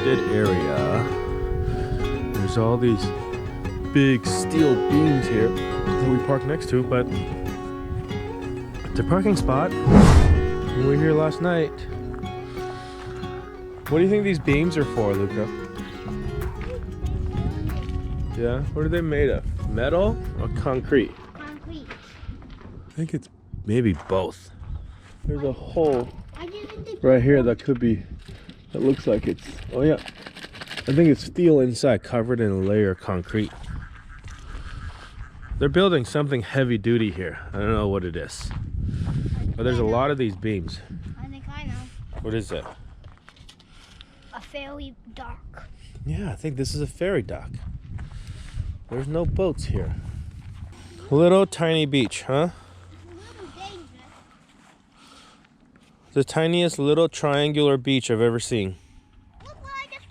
protected area. There's all these big steel beams here that we park next to, but it's a parking spot. We were here last night. What do you think these beams are for, Luca? Yeah, what are they made of? Metal or concrete? Concrete. I think it's maybe both. There's a hole right here that could be, that looks like it's, oh yeah. I think it's steel inside, covered in a layer of concrete. They're building something heavy duty here. I don't know what it is. But there's a lot of these beams. I think I know. What is it? A ferry dock. Yeah, I think this is a ferry dock. There's no boats here. Little tiny beach, huh? The tiniest little triangular beach I've ever seen. Look what I just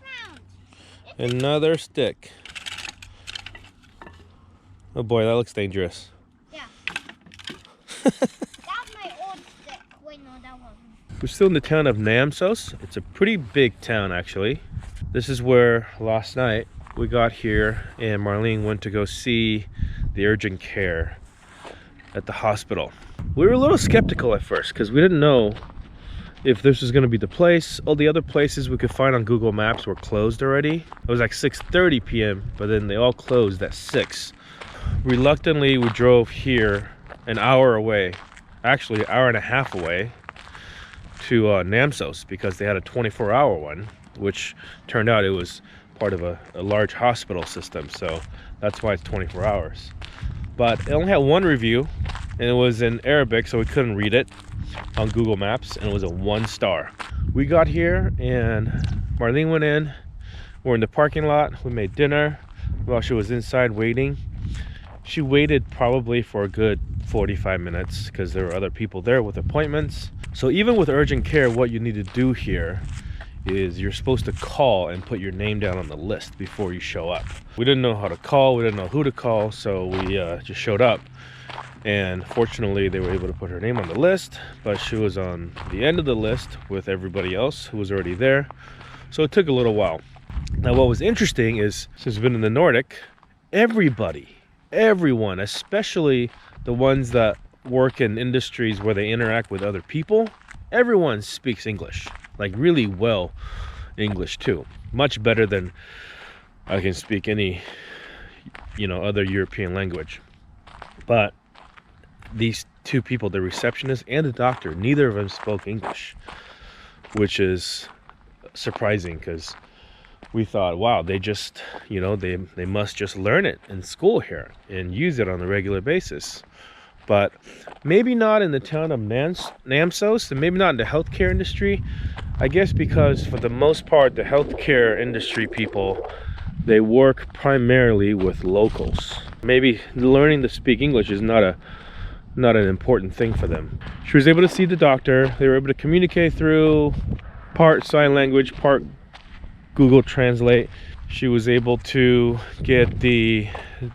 found. Another stick. Oh boy, that looks dangerous. Yeah. That's my old stick. Wait, no, that wasn't. We're still in the town of Namsos. It's a pretty big town, actually. This is where last night we got here and Marlene went to go see the urgent care at the hospital. We were a little skeptical at first because we didn't know if this was going to be the place. All the other places we could find on Google Maps were closed already. It was like 6:30 p.m., but then they all closed at 6. Reluctantly, we drove here an hour away, actually an hour and a half away, to Namsos because they had a 24-hour one, which turned out it was part of a large hospital system, so that's why it's 24 hours. But it only had one review, and it was in Arabic, so we couldn't read it on Google Maps, and it was a 1-star. We got here, and Marlene went in. We're in the parking lot. We made dinner while she was inside waiting. She waited probably for a good 45 minutes because there were other people there with appointments. So even with urgent care, what you need to do here is you're supposed to call and put your name down on the list before you show up. We didn't know how to call, we didn't know who to call, so we just showed up. And fortunately, they were able to put her name on the list, but she was on the end of the list with everybody else who was already there. So it took a little while. Now, what was interesting is, since we've been in the Nordic, everyone, especially the ones that work in industries where they interact with other people, everyone speaks English. Like really well English too. Much better than I can speak any, other European language. But these two people, the receptionist and the doctor, neither of them spoke English, which is surprising because we thought, wow, they just, they must just learn it in school here and use it on a regular basis. But maybe not in the town of Namsos, and maybe not in the healthcare industry. I guess because for the most part, the healthcare industry people, they work primarily with locals. Maybe learning to speak English is not an important thing for them. She was able to see the doctor. They were able to communicate through part sign language, part Google Translate. She was able to get the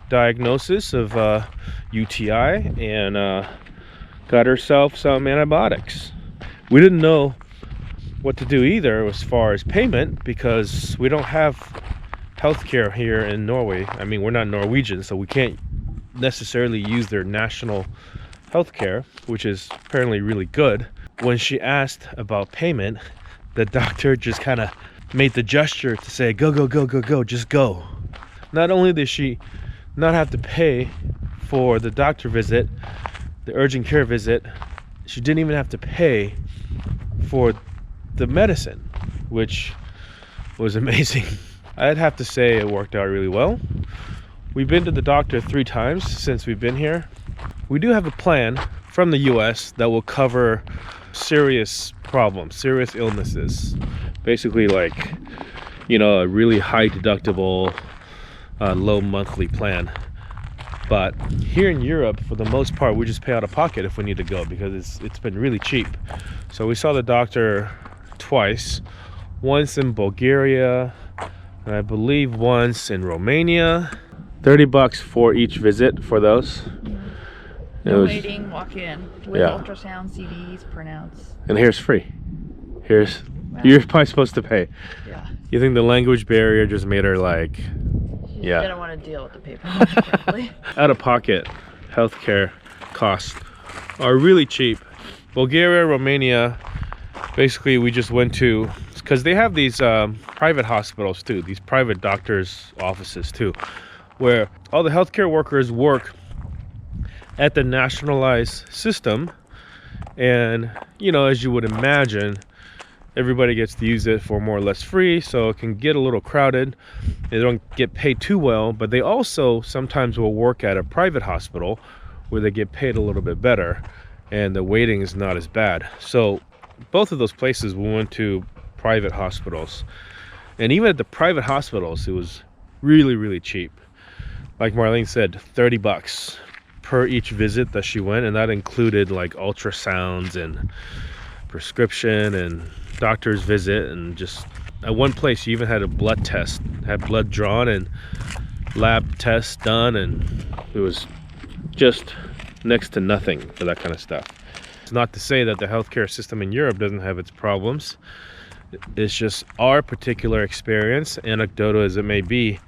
diagnosis of UTI and got herself some antibiotics. We didn't know what to do either as far as payment because we don't have healthcare here in Norway. I mean, we're not Norwegian, so we can't necessarily use their national healthcare, which is apparently really good. When she asked about payment, the doctor just kind of made the gesture to say, go, go, go, go, go, just go. Not only did she not have to pay for the doctor visit, the urgent care visit, she didn't even have to pay for the medicine, which was amazing. I'd have to say it worked out really well. We've been to the doctor 3 times since we've been here. We do have a plan from the US that will cover serious problems, serious illnesses. Basically like, a really high deductible, low monthly plan. But here in Europe, for the most part, we just pay out of pocket if we need to go because it's been really cheap. So we saw the doctor twice, once in Bulgaria, and I believe once in Romania. $30 for each visit for those. No waiting, walk in with ultrasound, CDs, printouts. And here's free. Here's Well, You're probably supposed to pay. yeah. You think the language barrier just made her like, She yeah. didn't want to deal with the paperwork, probably. Out of pocket healthcare costs are really cheap. Bulgaria, Romania, basically we just went to, because they have these private hospitals too, these private doctors' offices too, where all the healthcare workers work at the nationalized system. And, you know, as you would imagine, everybody gets to use it for more or less free, so it can get a little crowded. They don't get paid too well, but they also sometimes will work at a private hospital where they get paid a little bit better and the waiting is not as bad. So both of those places we went to private hospitals, and even at the private hospitals it was really, really cheap. Like Marlene said, 30 bucks per each visit that she went, and that included like ultrasounds and prescription and doctor's visit, and just at one place you even had a blood test, had blood drawn and lab tests done, and it was just next to nothing for that kind of stuff. It's not to say that the healthcare system in Europe doesn't have its problems. It's just our particular experience, anecdotal as it may be,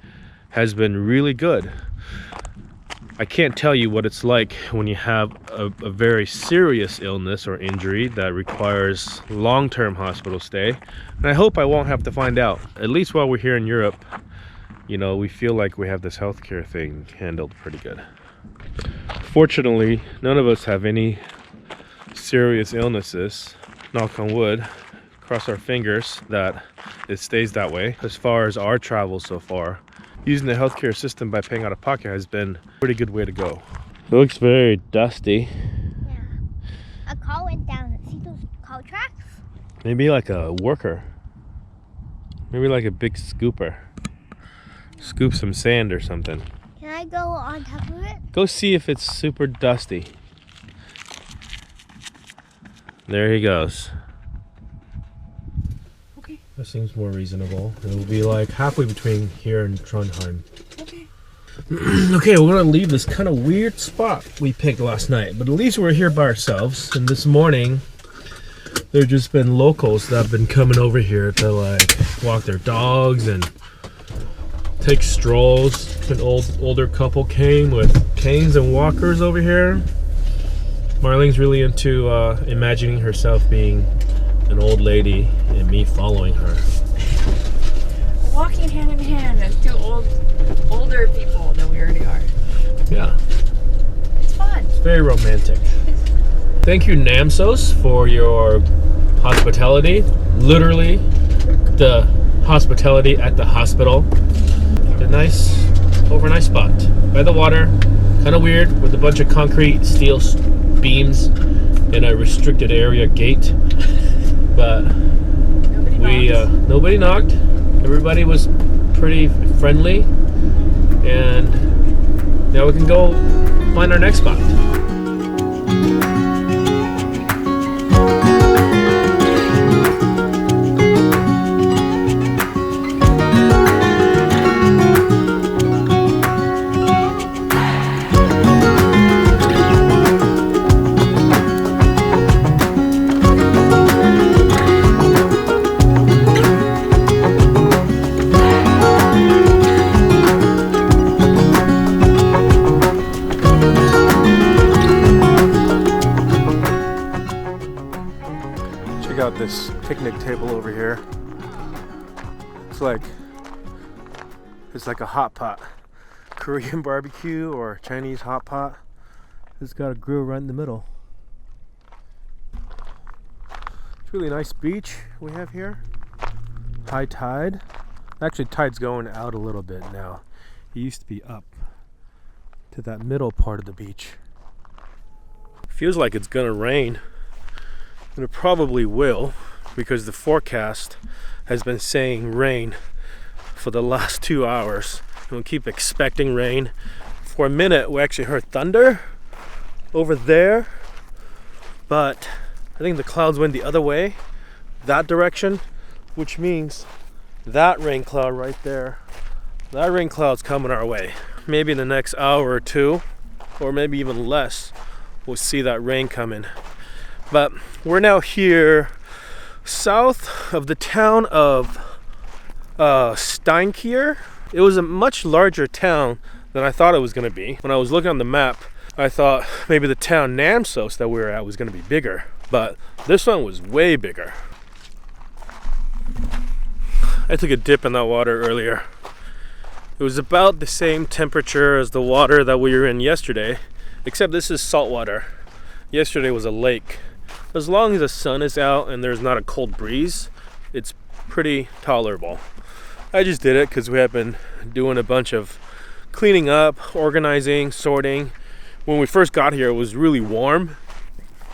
has been really good. I can't tell you what it's like when you have a very serious illness or injury that requires long-term hospital stay. And I hope I won't have to find out. At least while we're here in Europe, you know, we feel like we have this healthcare thing handled pretty good. Fortunately, none of us have any serious illnesses. Knock on wood. Cross our fingers that it stays that way. As far as our travel so far, using the healthcare system by paying out of pocket has been a pretty good way to go. It looks very dusty. Yeah. A car went down. See those car tracks? Maybe like a worker. Maybe like a big scooper. Scoop some sand or something. Can I go on top of it? Go see if it's super dusty. There he goes. Okay. That seems more reasonable. It will be like halfway between here and Trondheim. Okay. Okay, we're gonna leave this kind of weird spot we picked last night, but at least we're here by ourselves. And this morning, there's just been locals that have been coming over here to like walk their dogs and take strolls. An older couple came with canes and walkers over here. Marlene's really into imagining herself being an old lady and me following her. Walking hand in hand as two older people than we already are. Yeah, It's fun. it's very romantic. Thank you, Namsos, for your hospitality. Literally, the hospitality at the hospital. A nice overnight spot by the water. Kind of weird with a bunch of concrete steel beams in a restricted area gate. But nobody knocked. Everybody was pretty friendly, and now we can go find our next spot. Check out this picnic table over here. It's like a hot pot. Korean barbecue or Chinese hot pot. It's got a grill right in the middle. It's a really nice beach we have here. High tide. Actually, tide's going out a little bit now. It used to be up to that middle part of the beach. Feels like it's gonna rain. And it probably will, because the forecast has been saying rain for the last 2 hours. And we'll keep expecting rain. For a minute, we actually heard thunder over there, but I think the clouds went the other way, that direction, which means that rain cloud right there, that rain cloud's coming our way. Maybe in the next hour or two, or maybe even less, we'll see that rain coming. But we're now here south of the town of Steinkier. It was a much larger town than I thought it was going to be. When I was looking on the map, I thought maybe the town Namsos that we were at was going to be bigger, but this one was way bigger. I took a dip in that water earlier. It was about the same temperature as the water that we were in yesterday, except this is salt water. Yesterday was a lake. As long as the sun is out and there's not a cold breeze, it's pretty tolerable. I just did it because we have been doing a bunch of cleaning up, organizing, sorting. When we first got here, it was really warm.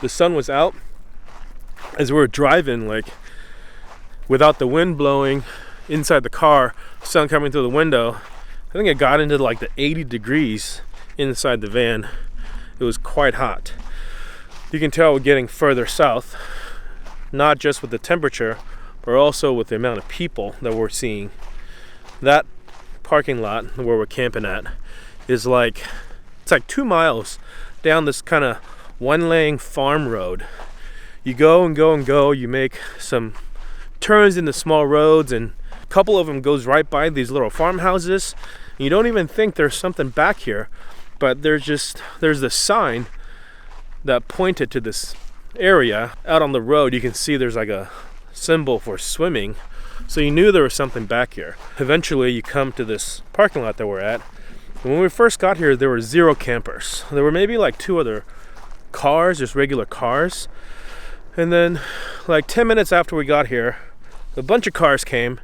The sun was out. As we were driving, like without the wind blowing inside the car, sun coming through the window, I think it got into like the 80 degrees inside the van. It was quite hot. You can tell we're getting further south, not just with the temperature, but also with the amount of people that we're seeing. That parking lot where we're camping at is like, it's like 2 miles down this kind of one-lane farm road. You go and go and go, you make some turns into small roads, and a couple of them goes right by these little farmhouses. And you don't even think there's something back here, but there's this sign that pointed to this area out on the road. You can see there's like a symbol for swimming, so you knew there was something back here. Eventually you come to this parking lot that we're at, and when we first got here there were 0 campers. There were maybe like 2 other cars, just regular cars, and then like 10 minutes after we got here, a bunch of cars came,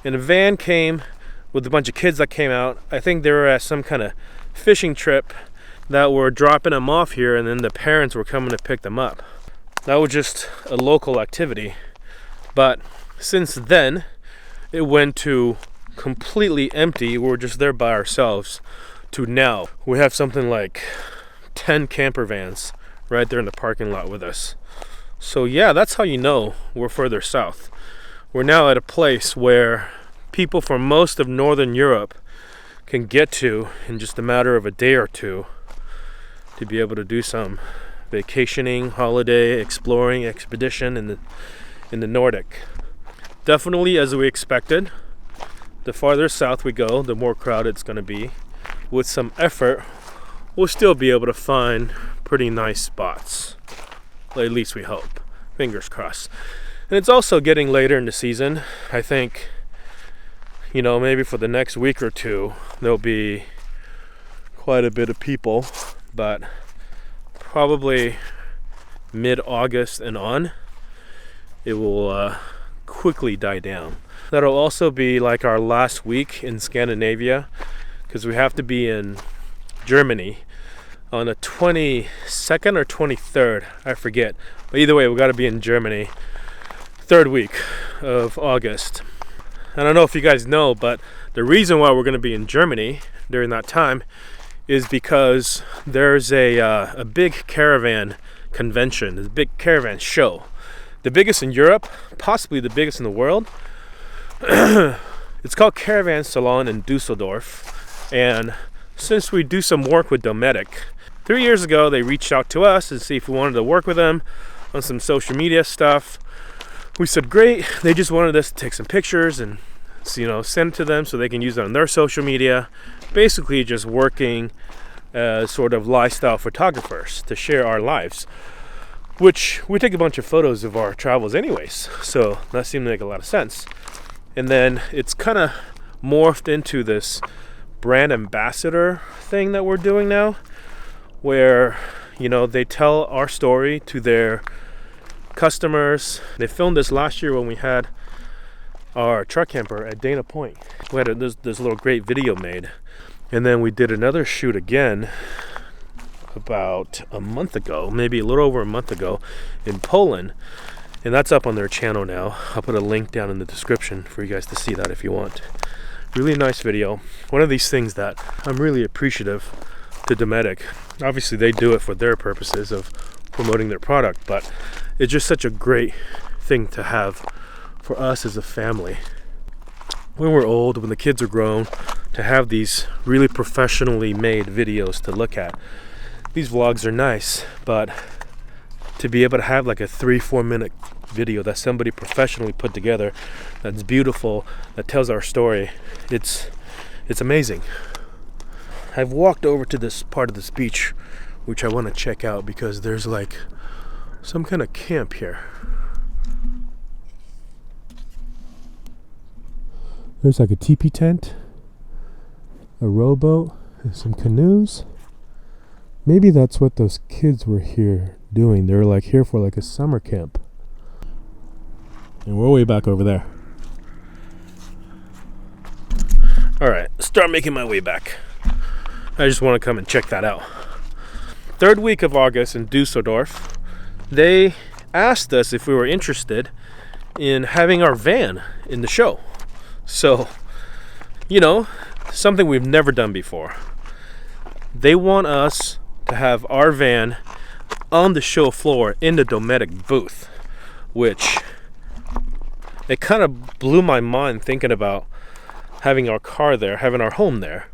and a van came with a bunch of kids that came out. I think they were at some kind of fishing trip that were dropping them off here, and then the parents were coming to pick them up. That was just a local activity. But since then, it went to completely empty. We were just there by ourselves, to now we have something like 10 camper vans right there in the parking lot with us. So yeah, that's how you know we're further south. We're now at a place where people from most of Northern Europe can get to in just a matter of a day or two, to be able to do some vacationing, holiday, exploring, expedition in the Nordic. Definitely as we expected. The farther south we go, the more crowded it's going to be. With some effort, we'll still be able to find pretty nice spots. At least we hope. Fingers crossed. And it's also getting later in the season. I think, maybe for the next week or two, there'll be quite a bit of people, but probably mid-August and on, it will quickly die down. That'll also be like our last week in Scandinavia, because we have to be in Germany on the 22nd or 23rd, I forget. But either way, we got to be in Germany 3rd week of August. I don't know if you guys know, but the reason why we're going to be in Germany during that time is because there's a big caravan convention, a big caravan show. The biggest in Europe, possibly the biggest in the world. It's called Caravan Salon in Dusseldorf. And since we do some work with Dometic, 3 years ago they reached out to us to see if we wanted to work with them on some social media stuff. We said great. They just wanted us to take some pictures and send it to them so they can use it on their social media. Basically just working as sort of lifestyle photographers to share our lives, which we take a bunch of photos of our travels anyways, so that seemed to make a lot of sense. And then it's kind of morphed into this brand ambassador thing that we're doing now, where they tell our story to their customers. They filmed this last year when we had our truck camper at Dana Point. We had this little great video made, and then we did another shoot again about a month ago, maybe a little over a month ago, in Poland, and that's up on their channel now. I'll put a link down in the description for you guys to see that if you want. Really nice video. One of these things that I'm really appreciative to Dometic. Obviously they do it for their purposes of promoting their product, but it's just such a great thing to have for us as a family. When we're old, when the kids are grown, to have these really professionally made videos to look at. These vlogs are nice, but to be able to have like a 3-4 minute video that somebody professionally put together, that's beautiful, that tells our story. It's amazing. I've walked over to this part of this beach which I want to check out because there's like some kind of camp here. There's like a teepee tent, a rowboat, and some canoes. Maybe that's what those kids were here doing. They were like here for like a summer camp. And we're way back over there. Alright, start making my way back. I just want to come and check that out. Third week of August in Dusseldorf, they asked us if we were interested in having our van in the show. So, you know, something we've never done before. They want us to have our van on the show floor in the Dometic booth, which it kind of blew my mind thinking about having our car there, having our home there.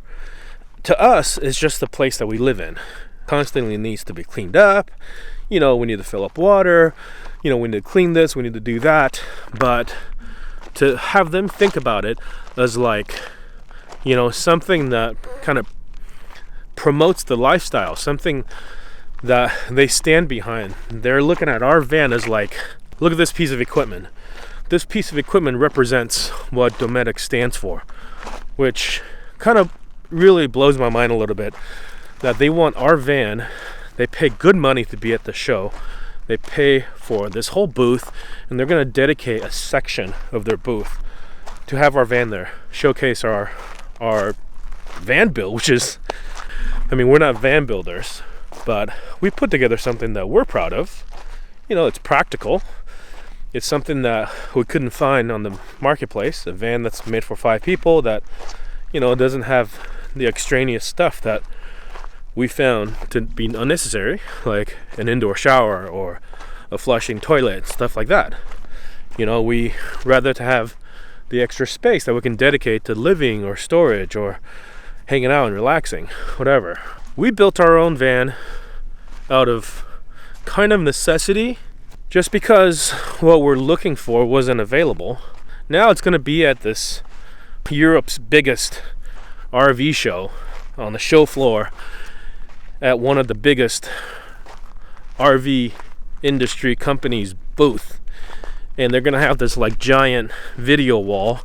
To us, it's just the place that we live in. Constantly needs to be cleaned up. You know, we need to fill up water. You know, we need to clean this, we need to do that. But to have them think about it as like, you know, something that kind of promotes the lifestyle, something that they stand behind. They're looking at our van as like, look at this piece of equipment. This piece of equipment represents what Dometic stands for, which kind of really blows my mind a little bit, that they want our van. They pay good money to be at the show. They pay for this whole booth, and they're going to dedicate a section of their booth to have our van there, showcase our van build, which is, I mean, we're not van builders, but we put together something that we're proud of. You know, it's practical. It's something that we couldn't find on the marketplace, a van that's made for 5 people that, you know, doesn't have the extraneous stuff that we found to be unnecessary, like an indoor shower or a flushing toilet, stuff like that. You know, we rather to have the extra space that we can dedicate to living or storage or hanging out and relaxing, whatever. We built our own van out of kind of necessity, just because what we're looking for wasn't available. Now it's going to be at this Europe's biggest RV show on the show floor at one of the biggest RV industry companies' booth. And they're gonna have this like giant video wall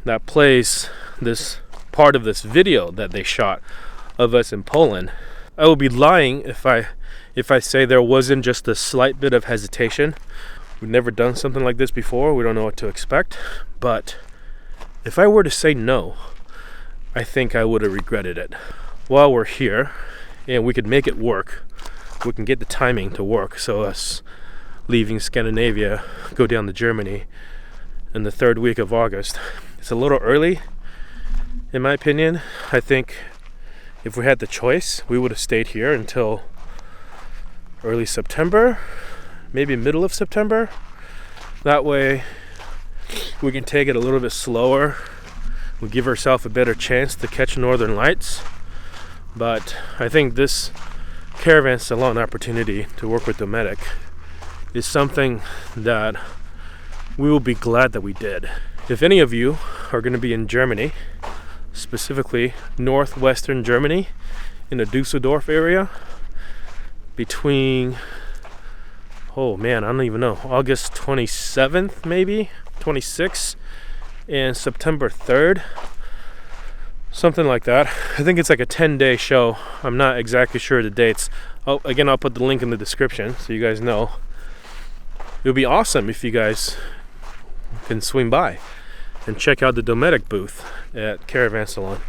that plays this part of this video that they shot of us in Poland. I would be lying if I say there wasn't just a slight bit of hesitation. We've never done something like this before. We don't know what to expect. But if I were to say no, I think I would have regretted it. While we're here, and we could make it work, we can get the timing to work, so us leaving Scandinavia, go down to Germany in the 3rd week of August. It's a little early, in my opinion. I think if we had the choice, we would have stayed here until early September, maybe middle of September. That way we can take it a little bit slower. We give ourselves a better chance to catch northern lights. But I think this Caravan Salon opportunity to work with Dometic is something that we will be glad that we did. If any of you are going to be in Germany, specifically northwestern Germany, in the Dusseldorf area, between, oh man, I don't even know, August 27th maybe, 26th, and September 3rd, something like that. I think it's like a 10-day show. I'm not exactly sure of the dates. Oh, again, I'll put the link in the description so you guys know. It would be awesome if you guys can swing by and check out the Dometic booth at Caravan Salon.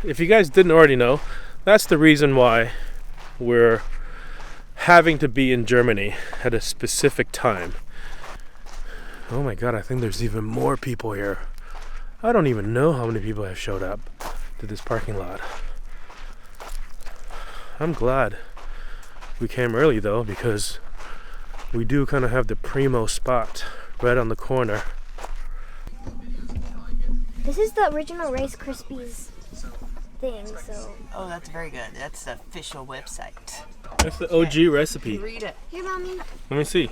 If you guys didn't already know, that's the reason why we're having to be in Germany at a specific time. Oh my god, I think there's even more people here. I don't even know how many people have showed up to this parking lot. I'm glad we came early though, because we do kind of have the primo spot right on the corner. This is the original Rice Krispies thing, so. Oh, that's very good. That's the official website. That's the OG recipe. Read it. Here, mommy. Let me see.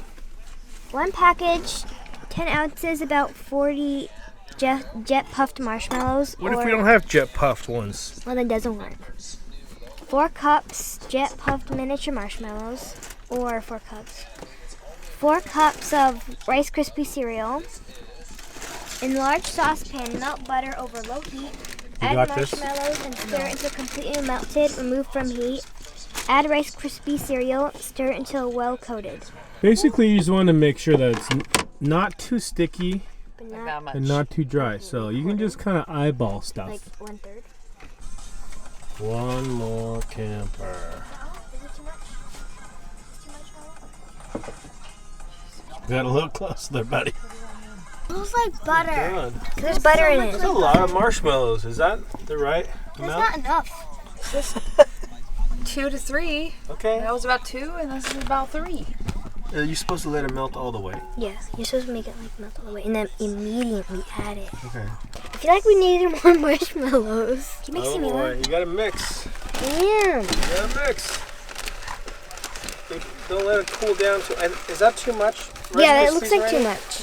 One package, 10 ounces, about 40 jet puffed marshmallows. What if we don't have jet puffed ones? Well, that doesn't work. 4 cups jet puffed miniature marshmallows, or 4 cups. 4 cups of Rice Krispie cereal. In large saucepan, melt butter over low heat. Add got this? marshmallows and stir until completely melted. Remove from heat. Add Rice Krispie cereal. Stir until well coated. Basically, you just want to make sure that it's not too sticky But Like not that much. and not too dry. So you can just kind of eyeball stuff. like 1/3. One more camper. Is it too much? Too much, Mama? Got a little close there, buddy. Smells like butter. God. There's butter in it. That's a lot of marshmallows. Is that the right There's amount? not enough. 2 to 3. Okay. That was about 2, and this is about 3. You're supposed to let it melt all the way. Yeah, you're supposed to make it like melt all the way and then immediately add it. Okay. I feel like we needed more marshmallows. Keep mixing me, Mom. You gotta mix. Damn. You gotta mix. Don't let it cool down. Is that too much? Yeah, that looks like too much.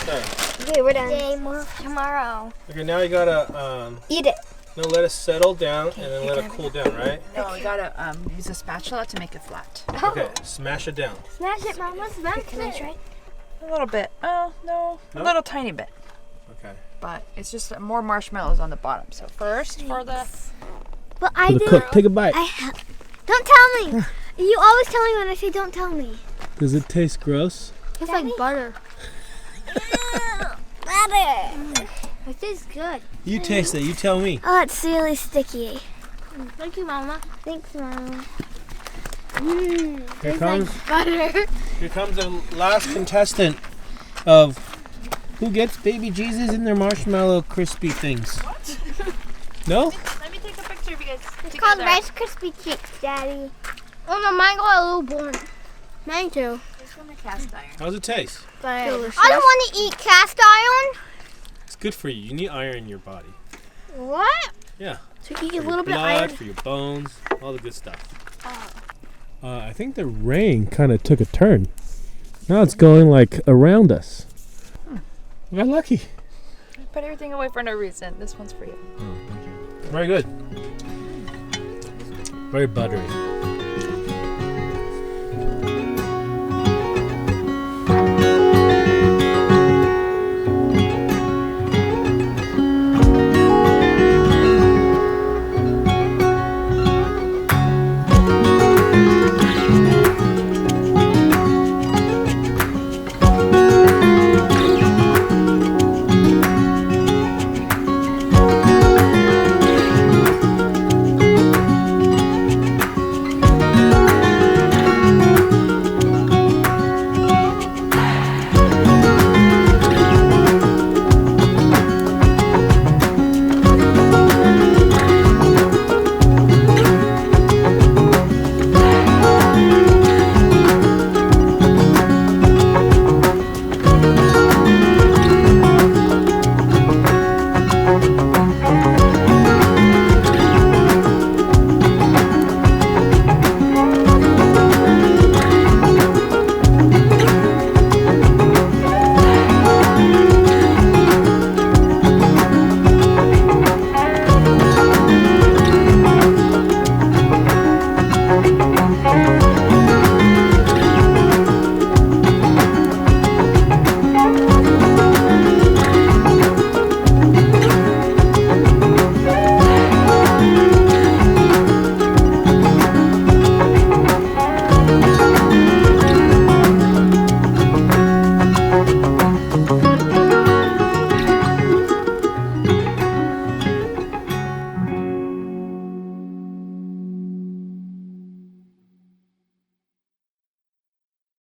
Okay. Okay, we're done. Today, more tomorrow. Okay, now you gotta Eat it. now let it settle down and then let it cool down, right? No, we gotta use a spatula to make it flat. Okay, smash it down. Smash it, Mama. Smash it. Can I try? A little bit. Oh, no. No? A little tiny bit. Okay. But it's just more marshmallows on the bottom. So first for the... But I did. Take a bite. Don't tell me. You always tell me when I say don't tell me. Does it taste gross? It's like butter. Butter. It tastes good. You taste it. You tell me. Oh, it's really sticky. Thank you, Mama. Thanks, Mama. Here comes Butter. here comes the last contestant of who gets baby Jesus in their marshmallow crispy things. No? Let me take a picture of you guys It's called Rice Krispie Treats, Daddy. Oh no, mine got a little born. Mine too. This one, the cast iron. How's it taste? Delicious. I don't want to eat cast iron. It's good for you. You need iron in your body. What? Yeah. So you For get a your little bit of blood, iron. for your bones, all the good stuff. I think the rain kind of took a turn. Now it's going like around us. We got lucky. I put everything away for no reason. This one's for you. Oh, thank you. Very good. Very buttery.